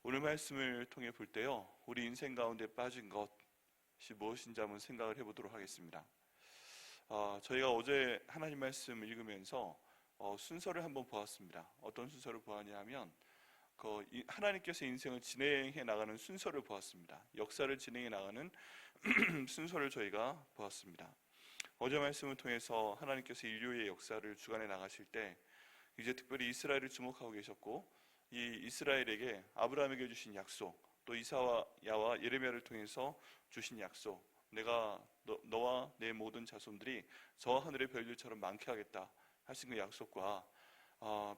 오늘 말씀을 통해 볼 때요, 우리 인생 가운데 빠진 것이 무엇인지 한번 생각을 해보도록 하겠습니다. 저희가 어제 하나님 말씀 읽으면서 순서를 한번 보았습니다. 어떤 순서를 보았냐 하면 하나님께서 인생을 진행해 나가는 순서를 보았습니다. 역사를 진행해 나가는 순서를 저희가 보았습니다. 어제 말씀을 통해서 하나님께서 인류의 역사를 주관해 나가실 때 이제 특별히 이스라엘을 주목하고 계셨고, 이 이스라엘에게 아브라함에게 주신 약속, 또 이사야와 예레미야를 통해서 주신 약속, 내가 너와 내 모든 자손들이 저 하늘의 별들처럼 많게 하겠다 하신 그 약속과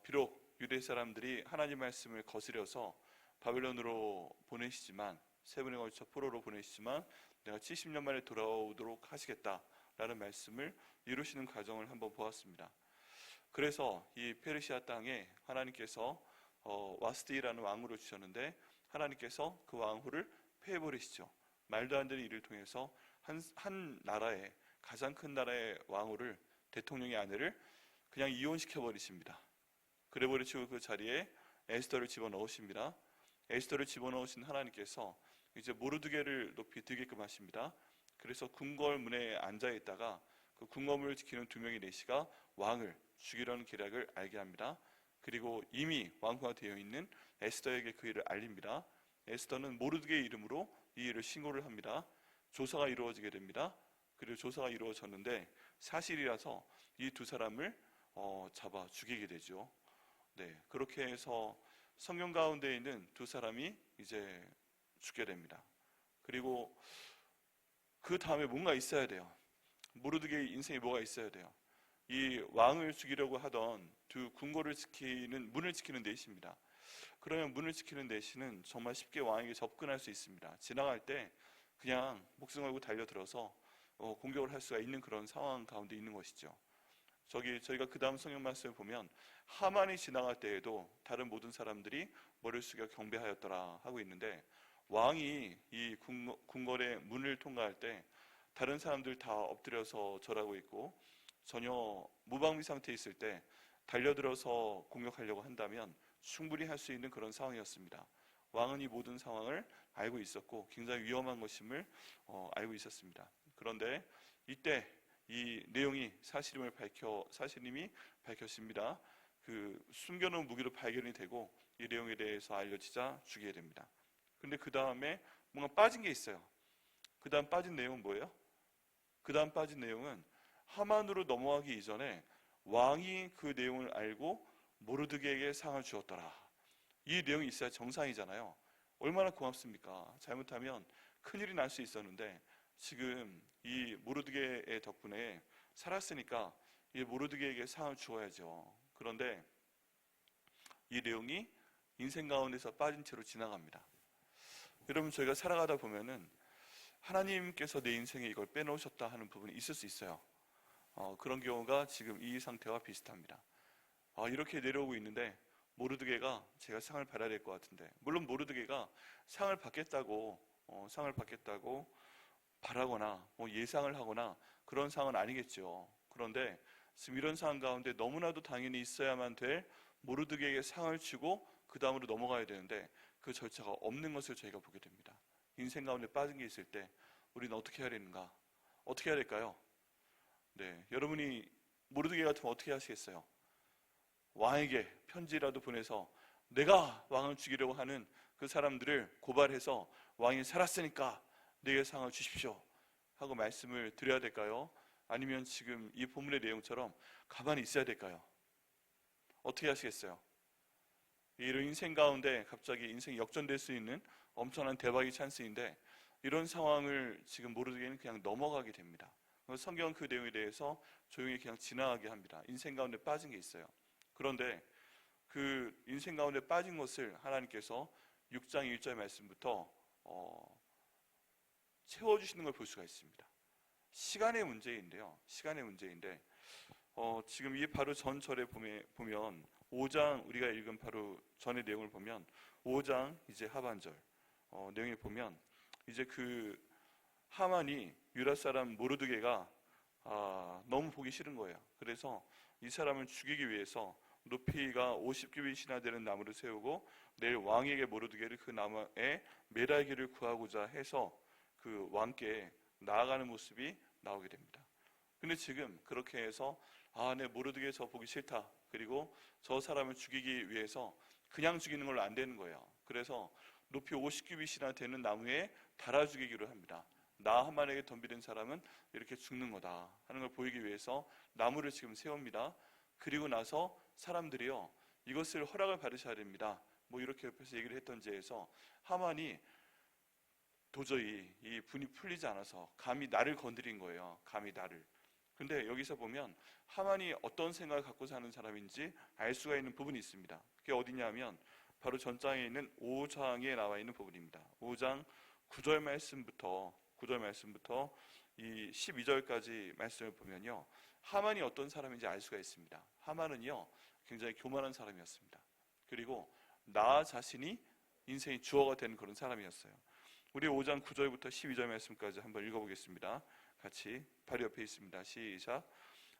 비록 유대 사람들이 하나님 말씀을 거스려서 바벨론으로 보내시지만, 세 번에 걸쳐 포로로 보내시지만 내가 70년 만에 돌아오도록 하시겠다라는 말씀을 이루시는 과정을 한번 보았습니다. 그래서 이 페르시아 땅에 하나님께서 와스디라는 왕후를 주셨는데, 하나님께서 그 왕후를 패해버리시죠. 말도 안 되는 일을 통해서 한 나라의, 가장 큰 나라의 왕후를, 대통령의 아내를 그냥 이혼시켜 버리십니다. 그래 버리시고 그 자리에 에스더를 집어넣으십니다. 에스더를 집어넣으신 하나님께서 이제 모르드게를 높이 드게끔 하십니다. 그래서 궁궐문에 앉아있다가 그 궁궐문을 지키는 두 명의 내시가 왕을 죽이려는 계략을 알게 합니다. 그리고 이미 왕후가 되어 있는 에스더에게 그 일을 알립니다. 에스더는 모르드게의 이름으로 이 일을 신고를 합니다. 조사가 이루어지게 됩니다. 그리고 조사가 이루어졌는데 사실이라서 이 두 사람을 잡아 죽이게 되죠. 네, 그렇게 해서 성경 가운데 있는 두 사람이 이제 죽게 됩니다. 그리고 그 다음에 뭔가 있어야 돼요. 모르드게의 인생에 뭐가 있어야 돼요. 이 왕을 죽이려고 하던 두 궁궐을 지키는, 문을 지키는 내시입니다. 그러면 문을 지키는 내시는 정말 쉽게 왕에게 접근할 수 있습니다. 지나갈 때 그냥 목숨 걸고 달려들어서 공격을 할 수가 있는 그런 상황 가운데 있는 것이죠. 저희가 그 다음 성경 말씀을 보면 하만이 지나갈 때에도 다른 모든 사람들이 머리를 숙여 경배하였더라 하고 있는데, 왕이 이 궁궐의 문을 통과할 때 다른 사람들 다 엎드려서 절하고 있고, 전혀 무방비 상태에 있을 때 달려들어서 공격하려고 한다면 충분히 할 수 있는 그런 상황이었습니다. 왕은 이 모든 상황을 알고 있었고 굉장히 위험한 것임을 알고 있었습니다. 그런데 이때 이 내용이 사실임이 밝혀집니다. 그 숨겨놓은 무기로 발견이 되고 이 내용에 대해서 알려지자 죽이게 됩니다. 그런데 그 다음에 뭔가 빠진 게 있어요. 그 다음 빠진 내용은 뭐예요? 그 다음 빠진 내용은 하만으로 넘어가기 이전에 왕이 그 내용을 알고 모르드게에게 상을 주었더라. 이 내용이 있어야 정상이잖아요. 얼마나 고맙습니까? 잘못하면 큰일이 날 수 있었는데 지금 이 모르드게의 덕분에 살았으니까 이 모르드게에게 상을 주어야죠. 그런데 이 내용이 인생 가운데서 빠진 채로 지나갑니다. 여러분, 저희가 살아가다 보면은 하나님께서 내 인생에 이걸 빼놓으셨다 하는 부분이 있을 수 있어요. 그런 경우가 지금 이 상태와 비슷합니다. 이렇게 내려오고 있는데 모르드게가 제가 상을 받아야 될 것 같은데, 물론 모르드게가 상을 받겠다고 바라거나 예상을 하거나 그런 상은 아니겠죠. 그런데 지금 이런 상황 가운데 너무나도 당연히 있어야만 될 모르드게에게 상을 주고 그 다음으로 넘어가야 되는데 그 절차가 없는 것을 저희가 보게 됩니다. 인생 가운데 빠진 게 있을 때 우리는 어떻게 해야 되는가? 어떻게 해야 될까요? 네, 여러분이 모르드게 같으면 어떻게 하시겠어요? 왕에게 편지라도 보내서 내가 왕을 죽이려고 하는 그 사람들을 고발해서 왕이 살았으니까 내게 상을 주십시오 하고 말씀을 드려야 될까요? 아니면 지금 이 본문의 내용처럼 가만히 있어야 될까요? 어떻게 하시겠어요? 이런 인생 가운데 갑자기 인생이 역전될 수 있는 엄청난 대박의 찬스인데 이런 상황을 지금 모르드게는 그냥 넘어가게 됩니다. 성경은 그 내용에 대해서 조용히 그냥 지나가게 합니다. 인생 가운데 빠진 게 있어요. 그런데 그 인생 가운데 빠진 것을 하나님께서 6장 1절 말씀부터 채워주시는 걸 볼 수가 있습니다. 시간의 문제인데요. 지금 이 바로 전 절에 보면 5장, 우리가 읽은 바로 전의 내용을 보면 5장 이제 하반절 내용에 보면 이제 그 하만이 유다 사람 모르드게가 너무 보기 싫은 거예요. 그래서 이 사람을 죽이기 위해서 높이가 50규빗이나 되는 나무를 세우고 내일 왕에게 모르드게를 그 나무에 매달기를 구하고자 해서 그 왕께 나아가는 모습이 나오게 됩니다. 근데 지금 그렇게 해서 내 모르드게 저 보기 싫다. 그리고 저 사람을 죽이기 위해서 그냥 죽이는 걸로 안 되는 거예요. 그래서 높이 50규빗이나 되는 나무에 달아 죽이기로 합니다. 나 하만에게 덤비는 사람은 이렇게 죽는 거다 하는 걸 보이기 위해서 나무를 지금 세웁니다. 그리고 나서 사람들이요, 이것을 허락을 받으셔야 됩니다. 뭐 이렇게 옆에서 얘기를 했던지 해서 하만이 도저히 이 분이 풀리지 않아서 감히 나를 건드린 거예요. 감히 나를. 근데 여기서 보면 하만이 어떤 생각을 갖고 사는 사람인지 알 수가 있는 부분이 있습니다. 그게 어디냐면 바로 전장에 있는 5장에 나와 있는 부분입니다. 5장 9절 말씀부터 이 12절까지 말씀을 보면요, 하만이 어떤 사람인지 알 수가 있습니다. 하만은요, 굉장히 교만한 사람이었습니다. 그리고 나 자신이 인생의 주어가 되는 그런 사람이었어요. 우리 5장 9절부터 12절 말씀까지 한번 읽어보겠습니다. 같이 바로 옆에 있습니다. 시작.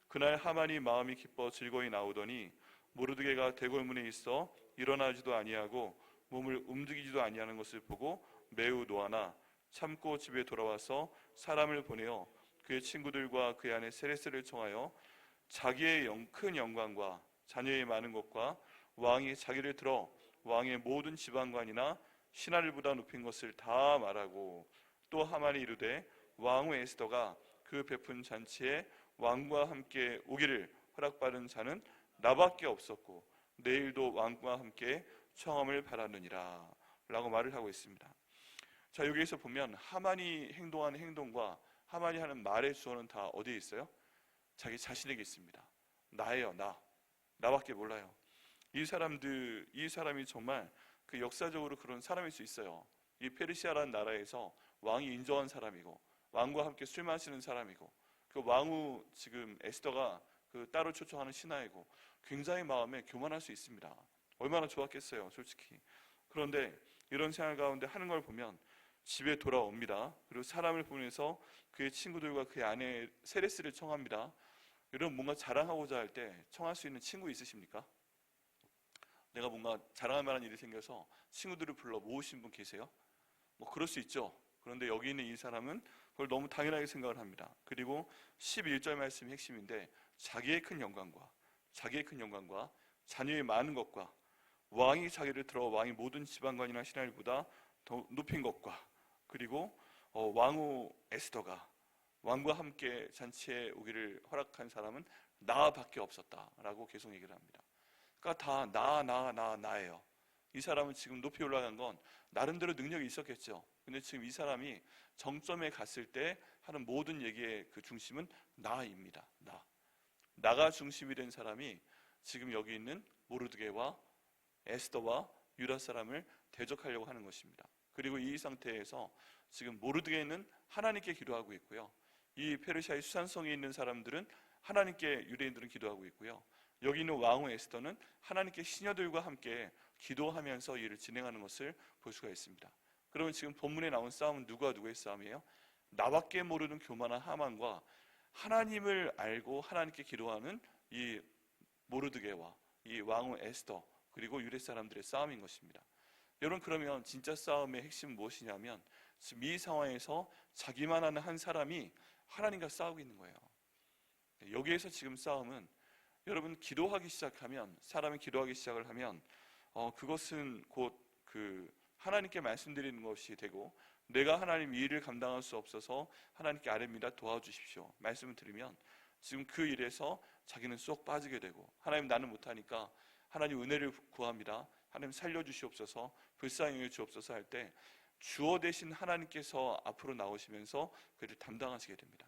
그날 하만이 마음이 기뻐 즐거이 나오더니 모르드게가 대궐문에 있어 일어나지도 아니하고 몸을 움직이지도 아니하는 것을 보고 매우 노하나 참고 집에 돌아와서 사람을 보내어 그의 친구들과 그의 아내 세레스를 청하여 자기의 큰 영광과 자녀의 많은 것과 왕이 자기를 들어 왕의 모든 지방관이나 신하들보다 높인 것을 다 말하고, 또 하만이 이르되 왕후 에스더가 그 베푼 잔치에 왕과 함께 오기를 허락받은 자는 나밖에 없었고 내일도 왕과 함께 청함을 바라느니라 라고 말을 하고 있습니다. 자, 여기에서 보면 하만이 행동하는 행동과 하만이 하는 말의 주어는 다 어디에 있어요? 자기 자신에게 있습니다. 나예요. 나밖에 몰라요. 이 사람이 정말 그 역사적으로 그런 사람일 수 있어요. 이 페르시아라는 나라에서 왕이 인정한 사람이고 왕과 함께 술 마시는 사람이고, 그 왕후 지금 에스더가 그 따로 초청하는 신하이고, 굉장히 마음에 교만할 수 있습니다. 얼마나 좋았겠어요, 솔직히. 그런데 이런 생활 가운데 하는 걸 보면 집에 돌아옵니다. 그리고 사람을 보내서 그의 친구들과 그의 아내 세레스를 청합니다. 이런 뭔가 자랑하고자 할 때 청할 수 있는 친구 있으십니까? 내가 뭔가 자랑할 만한 일이 생겨서 친구들을 불러 모으신 분 계세요? 뭐 그럴 수 있죠. 그런데 여기 있는 이 사람은 그걸 너무 당연하게 생각을 합니다. 그리고 11절 말씀이 핵심인데 자기의 큰 영광과 자녀의 많은 것과 왕이 자기를 들어 왕이 모든 지방관이나 신하들보다 더 높인 것과, 그리고 왕후 에스더가 왕과 함께 잔치에 오기를 허락한 사람은 나밖에 없었다라고 계속 얘기를 합니다. 그러니까 다 나예요. 이 사람은 지금 높이 올라간 건 나름대로 능력이 있었겠죠. 근데 지금 이 사람이 정점에 갔을 때 하는 모든 얘기의 그 중심은 나입니다. 나가 중심이 된 사람이 지금 여기 있는 모르드게와 에스더와 유다 사람을 대적하려고 하는 것입니다. 그리고 이 상태에서 지금 모르드게는 하나님께 기도하고 있고요, 이 페르시아의 수산성에 있는 사람들은 하나님께, 유대인들은 기도하고 있고요, 여기 있는 왕후 에스더는 하나님께 시녀들과 함께 기도하면서 일을 진행하는 것을 볼 수가 있습니다. 그러면 지금 본문에 나온 싸움은 누가 누구의 싸움이에요? 나밖에 모르는 교만한 하만과 하나님을 알고 하나님께 기도하는 이 모르드게와 이 왕후 에스더, 그리고 유대 사람들의 싸움인 것입니다. 여러분, 그러면 진짜 싸움의 핵심은 무엇이냐면 지금 이 상황에서 자기만 하는 한 사람이 하나님과 싸우고 있는 거예요. 여기에서 지금 싸움은, 여러분, 사람이 기도하기 시작을 하면 그것은 곧 그 하나님께 말씀드리는 것이 되고, 내가 하나님 이 일을 감당할 수 없어서 하나님께 아뢰입니다, 도와주십시오 말씀을 드리면 지금 그 일에서 자기는 쏙 빠지게 되고, 하나님 나는 못하니까 하나님 은혜를 구합니다, 하나님 살려주시옵소서, 불쌍히 여겨 주옵소서 할 때 주어 대신 하나님께서 앞으로 나오시면서 그를 담당하시게 됩니다.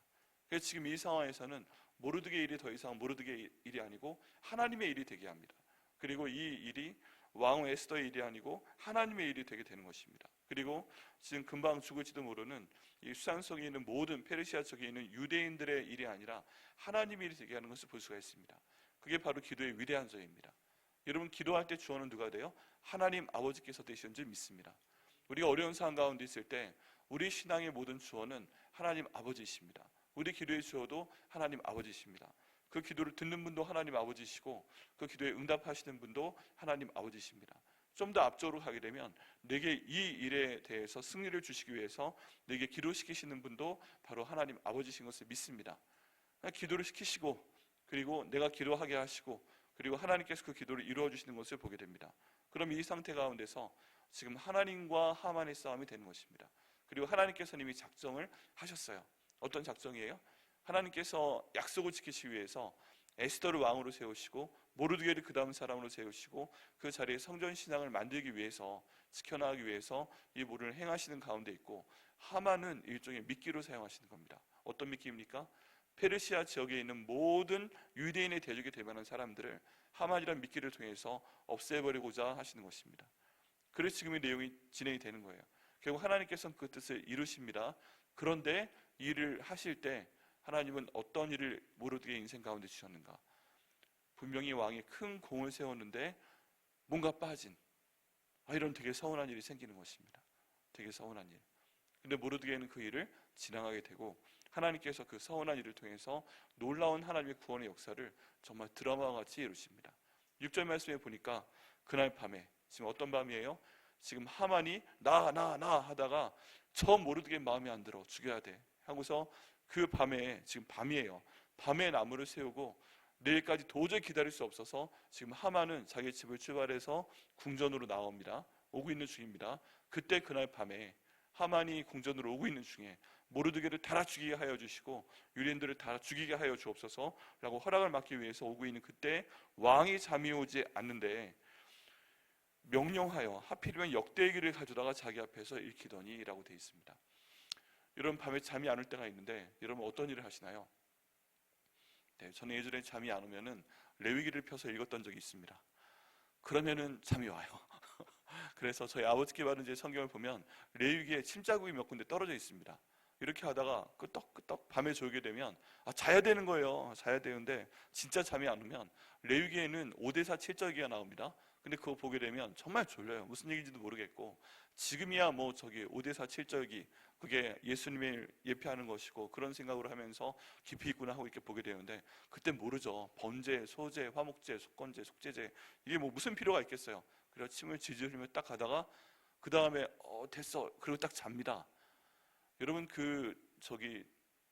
그래서 지금 이 상황에서는 모르드게 일이 더 이상 모르드게 일이 아니고 하나님의 일이 되게 합니다. 그리고 이 일이 왕후 에스더의 일이 아니고 하나님의 일이 되게 되는 것입니다. 그리고 지금 금방 죽을지도 모르는 이 수산성에 있는 모든 페르시아 쪽에 있는 유대인들의 일이 아니라 하나님의 일이 되게 하는 것을 볼 수가 있습니다. 그게 바로 기도의 위대한 점입니다. 여러분, 기도할 때 주어는 누가 돼요? 하나님 아버지께서 되시는 줄 믿습니다. 우리가 어려운 상황 가운데 있을 때 우리 신앙의 모든 주어는 하나님 아버지이십니다. 우리 기도의 주어도 하나님 아버지이십니다. 그 기도를 듣는 분도 하나님 아버지시고 그 기도에 응답하시는 분도 하나님 아버지십니다. 좀 더 앞쪽으로 가게 되면 내게 이 일에 대해서 승리를 주시기 위해서 내게 기도시키시는 분도 바로 하나님 아버지신 것을 믿습니다. 기도를 시키시고 그리고 내가 기도하게 하시고 그리고 하나님께서 그 기도를 이루어 주시는 것을 보게 됩니다. 그럼 이 상태 가운데서 지금 하나님과 하만의 싸움이 되는 것입니다. 그리고 하나님께서는 이미 작정을 하셨어요. 어떤 작정이에요? 하나님께서 약속을 지키시기 위해서 에스더를 왕으로 세우시고 모르드게를 그 다음 사람으로 세우시고 그 자리에 성전신앙을 만들기 위해서, 지켜나가기 위해서 이 모든 행하시는 가운데 있고, 하만은 일종의 미끼로 사용하시는 겁니다. 어떤 미끼입니까? 페르시아 지역에 있는 모든 유대인의 대적이 될 만한 사람들을 하만이라는 미끼를 통해서 없애버리고자 하시는 것입니다. 그래서 지금 이 내용이 진행이 되는 거예요. 결국 하나님께서는 그 뜻을 이루십니다. 그런데 이 일을 하실 때 하나님은 어떤 일을 모르드게의 인생 가운데 주셨는가? 분명히 왕이 큰 공을 세웠는데 뭔가 빠진, 이런 되게 서운한 일이 생기는 것입니다. 되게 서운한 일. 근데 모르드게는 그 일을 지나가게 되고 하나님께서 그 서운한 일을 통해서 놀라운 하나님의 구원의 역사를 정말 드라마와 같이 이루십니다. 6절 말씀에 보니까 그날 밤에, 지금 어떤 밤이에요? 지금 하만이 나 하다가 저 모르드게 마음에 안 들어, 죽여야 돼 하고서 그 밤에, 지금 밤이에요. 밤에 나무를 세우고 내일까지 도저히 기다릴 수 없어서 지금 하만은 자기 집을 출발해서 궁전으로 나옵니다. 오고 있는 중입니다. 그때 그날 밤에 하만이 궁전으로 오고 있는 중에 모르드게를 다 죽이게 하여 주시고 유대인들을 다 죽이게 하여 주옵소서 라고 허락을 받기 위해서 오고 있는 그때 왕이 잠이 오지 않는데 명령하여 하필이면 역대기를 가져다가 자기 앞에서 읽히더니 라고 되어 있습니다. 여러분, 밤에 잠이 안 올 때가 있는데 여러분 어떤 일을 하시나요? 네, 저는 예전에 잠이 안 오면은 레위기를 펴서 읽었던 적이 있습니다. 그러면은 잠이 와요. 그래서 저희 아버지께 받은 제 성경을 보면 레위기에 침자국이 몇 군데 떨어져 있습니다. 이렇게 하다가 끄떡끄떡 밤에 졸게 되면 자야 되는 거예요. 자야 되는데 진짜 잠이 안 오면 레위기에는 5대4 7절기가 나옵니다. 근데 그거 보게 되면 정말 졸려요. 무슨 얘기인지도 모르겠고, 지금이야 뭐 저기 5대4 7절기 그게 예수님을 예표하는 것이고 그런 생각으로 하면서 깊이 있구나 하고 이렇게 보게 되는데 그때 모르죠. 번제, 소제, 화목제, 속건제, 속제제, 이게 뭐 무슨 필요가 있겠어요. 그래서 침을 질질 흘리며 딱 가다가 그 다음에 됐어 그리고 딱 잡니다. 여러분,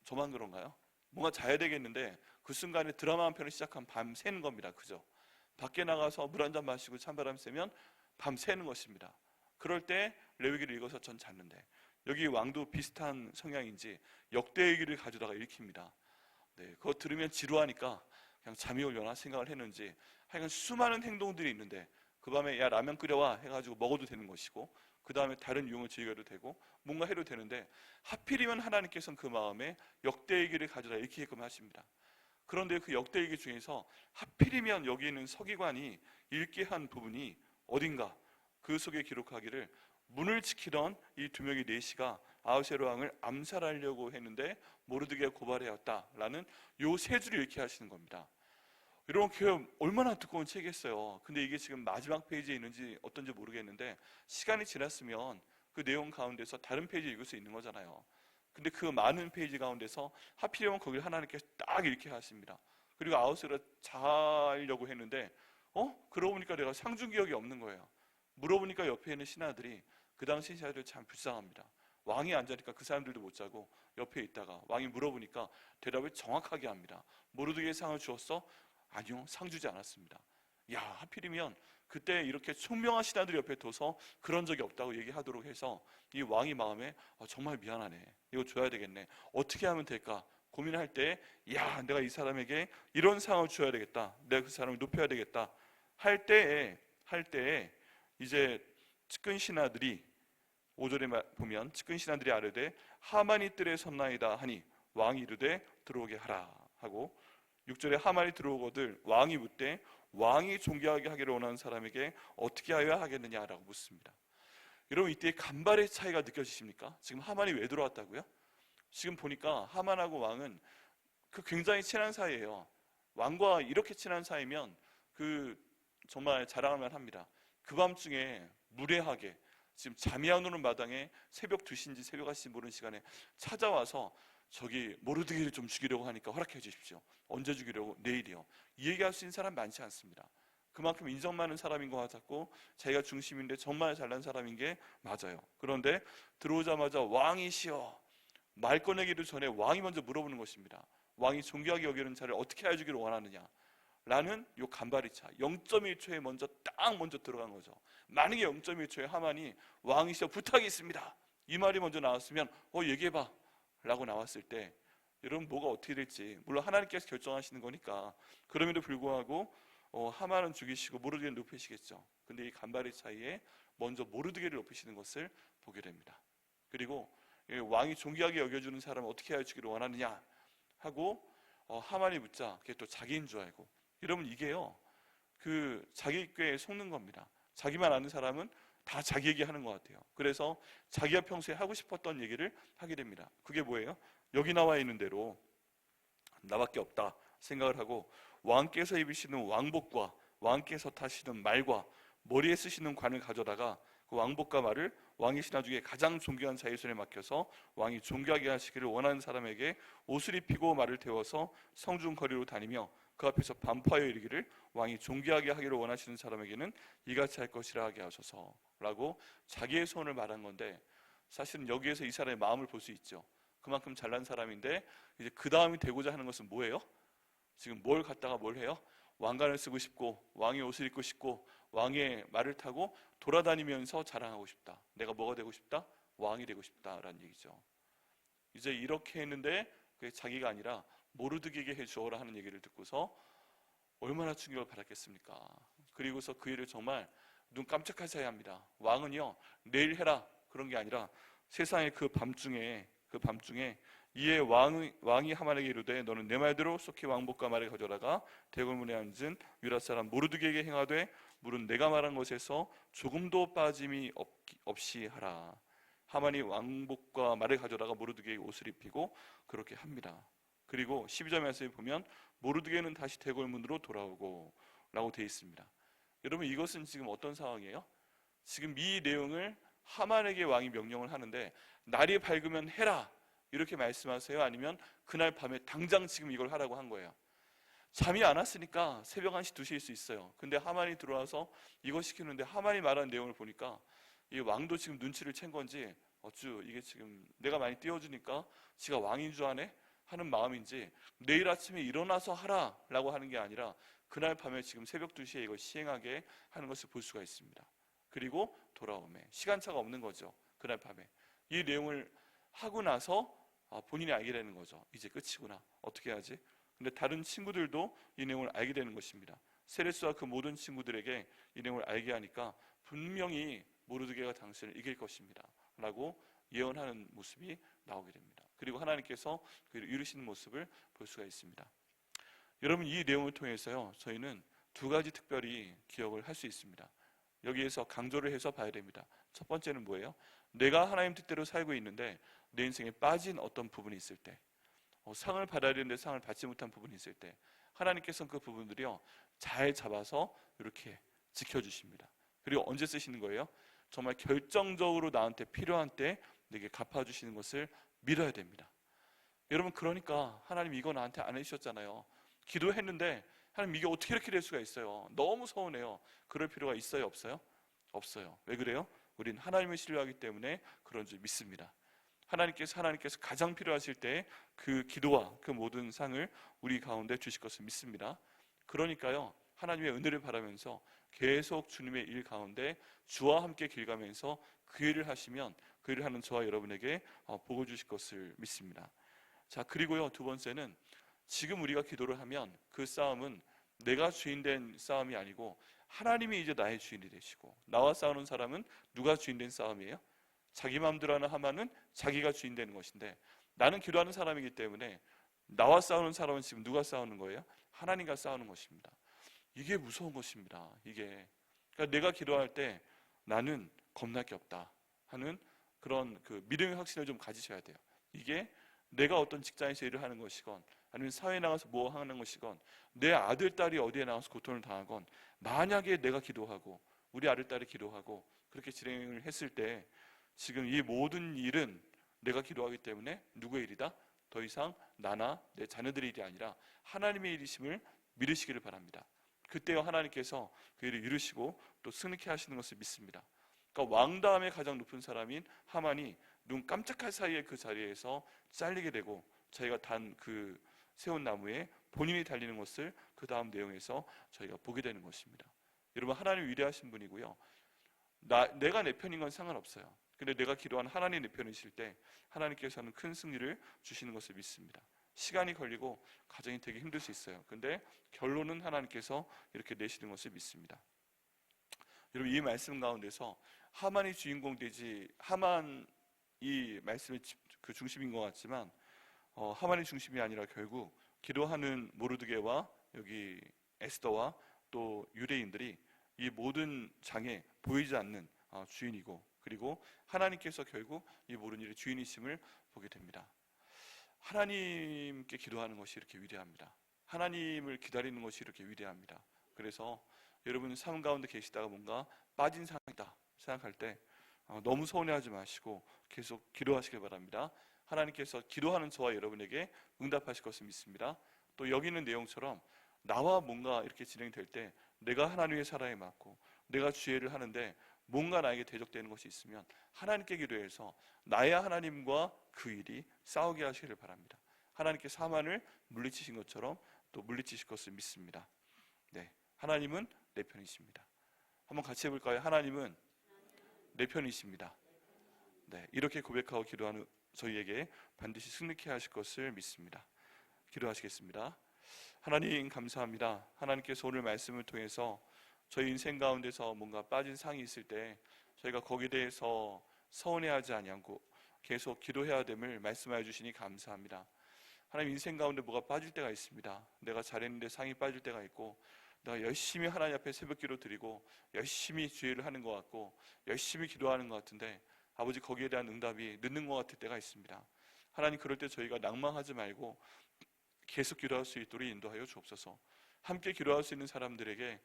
저만 그런가요? 뭔가 자야 되겠는데 그 순간에 드라마 한 편을 시작하면 밤 새는 겁니다. 그죠? 밖에 나가서 물 한 잔 마시고 찬바람 쐬면 밤 새는 것입니다. 그럴 때 레위기를 읽어서 전 잤는데, 여기 왕도 비슷한 성향인지 역대기를 가져다가 읽힙니다. 네, 그거 들으면 지루하니까 그냥 잠이 오려나 생각을 했는지 하여간 수많은 행동들이 있는데 그 밤에 야 라면 끓여와 해가지고 먹어도 되는 것이고 그 다음에 다른 유흥을 즐겨도 되고 뭔가 해도 되는데 하필이면 하나님께서는 그 마음에 역대기를 가져다 읽히게끔 하십니다. 그런데 그 역대기 중에서 하필이면 여기 있는 서기관이 읽게 한 부분이 어딘가, 그 속에 기록하기를 문을 지키던 이 두 명의 내시가 아하수에로 왕을 암살하려고 했는데 모르드게가 고발하였다라는 요 세 줄을 읽게 하시는 겁니다. 여러분, 그 얼마나 두꺼운 책이겠어요. 근데 이게 지금 마지막 페이지에 있는지 어떤지 모르겠는데 시간이 지났으면 그 내용 가운데서 다른 페이지 읽을 수 있는 거잖아요. 근데 그 많은 페이지 가운데서 하필이면 거기를 하나님께서 딱 읽게 하십니다. 그리고 아하수에로 자려고 했는데 그러고 보니까 내가 상중 기억이 없는 거예요. 물어보니까 옆에 있는 신하들이, 그 당시 신하들 참 불쌍합니다. 왕이 앉으니까 그 사람들도 못 자고 옆에 있다가 왕이 물어보니까 대답을 정확하게 합니다. 모르드게의 상을 주었어? 아니요, 상 주지 않았습니다. 야, 하필이면 그때 이렇게 총명한 신하들 옆에 둬서 그런 적이 없다고 얘기하도록 해서 이 왕이 마음에 정말 미안하네, 이거 줘야 되겠네, 어떻게 하면 될까 고민할 때, 야, 내가 이 사람에게 이런 상을 줘야 되겠다, 내가 그 사람을 높여야 되겠다 할 때에 이제 측근 신하들이 5절에 보면 측근 신하들이 아뢰되 하만이 뜰에 섰나이다 하니 왕이 이르되 들어오게 하라 하고, 6절에 하만이 들어오거들 왕이 묻되 왕이 존귀하게 하기를 원하는 사람에게 어떻게 하여야 하겠느냐라고 묻습니다. 여러분, 이때 간발의 차이가 느껴지십니까? 지금 하만이 왜 들어왔다고요? 지금 보니까 하만하고 왕은 굉장히 친한 사이예요. 왕과 이렇게 친한 사이면 정말 자랑할 만합니다. 그 밤중에 무례하게 지금 잠이 안 오는 마당에 새벽 2시인지 새벽 1시인지 모르는 시간에 찾아와서 저기 모르드게를 좀 죽이려고 하니까 허락해 주십시오. 언제 죽이려고? 내일이요. 이 얘기할 수 있는 사람 많지 않습니다. 그만큼 인정 많은 사람인 것 같았고 자기가 중심인데 정말 잘난 사람인 게 맞아요. 그런데 들어오자마자 왕이시여, 말 꺼내기도 전에 왕이 먼저 물어보는 것입니다. 왕이 존귀하게 여기는 자를 어떻게 해주기를 원하느냐 라는 요 간발이차 0.1초에 먼저 들어간 거죠. 만약에 0.1초에 하만이 왕이시여 부탁이 있습니다, 이 말이 먼저 나왔으면 얘기해봐 라고 나왔을 때 여러분 뭐가 어떻게 될지, 물론 하나님께서 결정하시는 거니까 그럼에도 불구하고 하만은 죽이시고 모르드게를 높이시겠죠. 근데 이 간발의 차이에 먼저 모르드게를 높이시는 것을 보게 됩니다. 그리고 왕이 존귀하게 여겨주는 사람을 어떻게 하여 주기를 원하느냐 하고 하만이 묻자 그게 또 자기인 줄 알고. 여러분 이게요, 그 자기 꾀에 속는 겁니다. 자기만 아는 사람은 다 자기 얘기 하는 것 같아요. 그래서 자기가 평소에 하고 싶었던 얘기를 하게 됩니다. 그게 뭐예요? 여기 나와 있는 대로 나밖에 없다 생각을 하고 왕께서 입으시는 왕복과 왕께서 타시는 말과 머리에 쓰시는 관을 가져다가 그 왕복과 말을 왕의 신하 중에 가장 존귀한 자의 손에 맡겨서 왕이 존귀하게 하시기를 원하는 사람에게 옷을 입히고 말을 태워서 성중 거리로 다니며 그 앞에서 반포하여 이르기를 왕이 존귀하게 하기를 원하시는 사람에게는 이같이 할 것이라 하게 하소서 라고 자기의 소원을 말한 건데, 사실은 여기에서 이 사람의 마음을 볼 수 있죠. 그만큼 잘난 사람인데 이제 그 다음이 되고자 하는 것은 뭐예요? 지금 뭘 갖다가 뭘 해요? 왕관을 쓰고 싶고 왕의 옷을 입고 싶고 왕의 말을 타고 돌아다니면서 자랑하고 싶다. 내가 뭐가 되고 싶다? 왕이 되고 싶다라는 얘기죠. 이제 이렇게 했는데 그게 자기가 아니라 모르드게에게 해주어라 하는 얘기를 듣고서 얼마나 충격을 받았겠습니까? 그리고서 그 일을 정말 눈 깜짝하셔야 합니다. 왕은요 내일 해라 그런 게 아니라 세상의 그 밤중에 이에 왕이 하만에게 이르되 너는 내 말대로 속히 왕복과 말을 가져다가 대궐문에 앉은 유다 사람 모르드게에게 행하되 물은 내가 말한 것에서 조금도 빠짐이 없이 하라. 하만이 왕복과 말을 가져다가 모르드게에게 옷을 입히고 그렇게 합니다. 그리고 12절 말씀에 보면 모르드게는 다시 대궐문으로 돌아오고 라고 되어 있습니다. 여러분 이것은 지금 어떤 상황이에요? 지금 이 내용을 하만에게 왕이 명령을 하는데 날이 밝으면 해라 이렇게 말씀하세요? 아니면 그날 밤에 당장 지금 이걸 하라고 한 거예요? 잠이 안 왔으니까 새벽 1시 2시일 수 있어요. 근데 하만이 들어와서 이거 시키는데 하만이 말하는 내용을 보니까 이 왕도 지금 눈치를 챈 건지 어쭈 이게 지금 내가 많이 띄워주니까 지가 왕인 줄 아네? 하는 마음인지 내일 아침에 일어나서 하라 라고 하는 게 아니라 그날 밤에 지금 새벽 2시에 이걸 시행하게 하는 것을 볼 수가 있습니다. 그리고 돌아오매 시간차가 없는 거죠. 그날 밤에 이 내용을 하고 나서 본인이 알게 되는 거죠. 이제 끝이구나. 어떻게 하지? 근데 다른 친구들도 이 내용을 알게 되는 것입니다. 세레스와 그 모든 친구들에게 이 내용을 알게 하니까 분명히 모르드게가 당신을 이길 것입니다 라고 예언하는 모습이 나오게 됩니다. 그리고 하나님께서 그를 이루시는 모습을 볼 수가 있습니다. 여러분 이 내용을 통해서요 저희는 두 가지 특별히 기억을 할 수 있습니다. 여기에서 강조를 해서 봐야 됩니다. 첫 번째는 뭐예요? 내가 하나님 뜻대로 살고 있는데 내 인생에 빠진 어떤 부분이 있을 때, 상을 받아야 되는데 상을 받지 못한 부분이 있을 때 하나님께서는 그 부분들이요 잘 잡아서 이렇게 지켜주십니다. 그리고 언제 쓰시는 거예요? 정말 결정적으로 나한테 필요한 때 내게 갚아주시는 것을 믿어야 됩니다. 여러분 그러니까 하나님 이거 나한테 안 해주셨잖아요. 기도했는데 하나님 이게 어떻게 이렇게 될 수가 있어요? 너무 서운해요. 그럴 필요가 있어요? 없어요? 없어요. 왜 그래요? 우린 하나님을 신뢰하기 때문에 그런 줄 믿습니다. 하나님께서 가장 필요하실 때 그 기도와 그 모든 상을 우리 가운데 주실 것을 믿습니다. 그러니까요 하나님의 은혜를 바라면서 계속 주님의 일 가운데 주와 함께 길 가면서 그 일을 하시면 그 일을 하는 저와 여러분에게 복을 주실 것을 믿습니다. 자 그리고요 두 번째는 지금 우리가 기도를 하면 그 싸움은 내가 주인된 싸움이 아니고 하나님이 이제 나의 주인이 되시고, 나와 싸우는 사람은 누가 주인된 싸움이에요? 자기 마음대로 하는 하만은 자기가 주인 되는 것인데, 나는 기도하는 사람이기 때문에 나와 싸우는 사람은 지금 누가 싸우는 거예요? 하나님과 싸우는 것입니다. 이게 무서운 것입니다. 이게 그러니까 내가 기도할 때 나는 겁날 게 없다 하는 그런 그 믿음의 확신을 좀 가지셔야 돼요. 이게 내가 어떤 직장에서 일을 하는 것이건 아니면 사회에 나가서 뭐 하는 것이건 내 아들, 딸이 어디에 나가서 고통을 당하건 만약에 내가 기도하고 우리 아들, 딸이 기도하고 그렇게 진행을 했을 때 지금 이 모든 일은 내가 기도하기 때문에 누구의 일이다? 더 이상 나나 내 자녀들의 일이 아니라 하나님의 일이심을 믿으시기를 바랍니다. 그때요 하나님께서 그 일을 이루시고 또 승리케 하시는 것을 믿습니다. 그러니까 왕 다음에 가장 높은 사람인 하만이 눈 깜짝할 사이에 그 자리에서 잘리게 되고 저희가 단 그 세운 나무에 본인이 달리는 것을 그 다음 내용에서 저희가 보게 되는 것입니다. 여러분, 하나님 위대하신 분이고요. 내가 내 편인 건 상관없어요. 근데 내가 기도한 하나님 내 편이실 때 하나님께서는 큰 승리를 주시는 것을 믿습니다. 시간이 걸리고 가정이 되게 힘들 수 있어요. 근데 결론은 하나님께서 이렇게 내시는 것을 믿습니다. 여러분, 이 말씀 가운데서 하만이 주인공 되지, 하만이 말씀의 그 중심인 것 같지만 하만이 중심이 아니라 결국 기도하는 모르드게와 여기 에스더와 또 유대인들이 이 모든 장에 보이지 않는 주인이고, 그리고 하나님께서 결국 이 모든 일의 주인이심을 보게 됩니다. 하나님께 기도하는 것이 이렇게 위대합니다. 하나님을 기다리는 것이 이렇게 위대합니다. 그래서 여러분 삶 가운데 계시다가 뭔가 빠진 상황이다 생각할 때 너무 서운해하지 마시고 계속 기도하시길 바랍니다. 하나님께서 기도하는 저와 여러분에게 응답하실 것을 믿습니다. 또 여기 있는 내용처럼 나와 뭔가 이렇게 진행될 때 내가 하나님의 사랑에 맞고 내가 주의를 하는데 뭔가 나에게 대적되는 것이 있으면 하나님께 기도해서 나의 하나님과 그 일이 싸우게 하시기를 바랍니다. 하나님께서 하만을 물리치신 것처럼 또 물리치실 것을 믿습니다. 네, 하나님은 내 편이십니다. 한번 같이 해볼까요? 하나님은 내 편이십니다. 네, 이렇게 고백하고 기도하는 저희에게 반드시 승리케 하실 것을 믿습니다. 기도하시겠습니다. 하나님 감사합니다. 하나님께서 오늘 말씀을 통해서 저희 인생 가운데서 뭔가 빠진 상이 있을 때 저희가 거기에 대해서 서운해하지 아니하고 계속 기도해야 됨을 말씀하여 주시니 감사합니다. 하나님, 인생 가운데 뭐가 빠질 때가 있습니다. 내가 잘했는데 상이 빠질 때가 있고, 내가 열심히 하나님 앞에 새벽기도 드리고 열심히 주의를 하는 것 같고 열심히 기도하는 것 같은데 아버지 거기에 대한 응답이 늦는 것 같을 때가 있습니다. 하나님, 그럴 때 저희가 낭망하지 말고 계속 기도할 수 있도록 인도하여 주옵소서. 함께 기도할 수 있는 사람들에게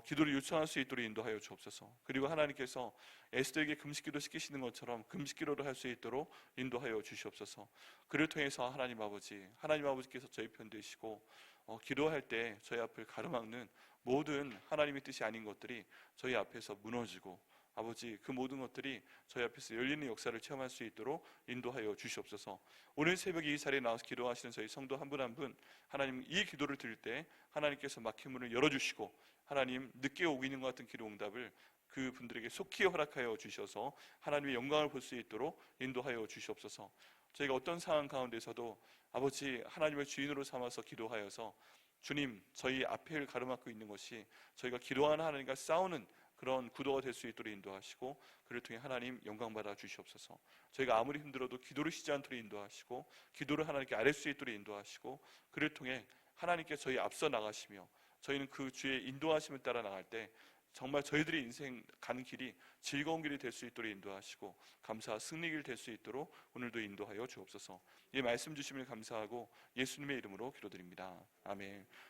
기도를 요청할 수 있도록 인도하여 주옵소서. 그리고 하나님께서 에스더에게 금식기도 시키시는 것처럼 금식기도를 할 수 있도록 인도하여 주시옵소서. 그를 통해서 하나님 아버지께서 저희 편 되시고 기도할 때 저희 앞을 가로막는 모든 하나님의 뜻이 아닌 것들이 저희 앞에서 무너지고 아버지 그 모든 것들이 저희 앞에서 열리는 역사를 체험할 수 있도록 인도하여 주시옵소서. 오늘 새벽에 이 자리에 나와서 기도하시는 저희 성도 한 분 한 분 하나님 이 기도를 드릴 때 하나님께서 막힌 문을 열어주시고 하나님 늦게 오기는 것 같은 기도 응답을 그 분들에게 속히 허락하여 주셔서 하나님의 영광을 볼 수 있도록 인도하여 주시옵소서. 저희가 어떤 상황 가운데서도 아버지 하나님을 주인으로 삼아서 기도하여서 주님 저희 앞을 가로막고 있는 것이 저희가 기도하는 하나님과 싸우는 그런 구도가 될 수 있도록 인도하시고 그를 통해 하나님 영광 받아 주시옵소서. 저희가 아무리 힘들어도 기도를 쉬지 않도록 인도하시고 기도를 하나님께 아뢰 수 있도록 인도하시고 그를 통해 하나님께 저희 앞서 나가시며 저희는 그 주의 인도하심을 따라 나갈 때 정말 저희들의 인생 가는 길이 즐거운 길이 될 수 있도록 인도하시고 감사와 승리길 될 수 있도록 오늘도 인도하여 주옵소서. 이 말씀 주심을 감사하고 예수님의 이름으로 기도드립니다. 아멘.